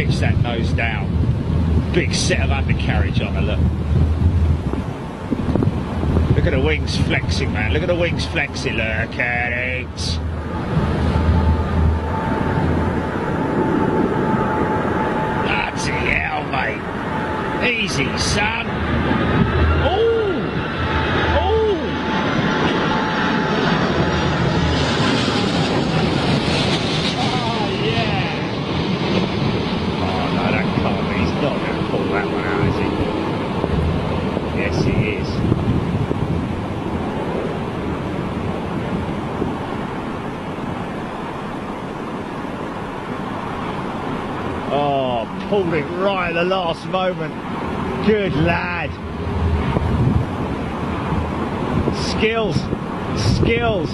pitch that nose down. Big set of undercarriage on her, look. Look at the wings flexing, man. Look at the wings flexing. Look at it. Bloody hell, mate. Easy, son. Oh! Oh! Oh, yeah. Oh, no, that can't be. He's not going to pull that one out, is he? Yes, he is. Oh, pulled it right at the last moment. Good lad. Skills. Skills.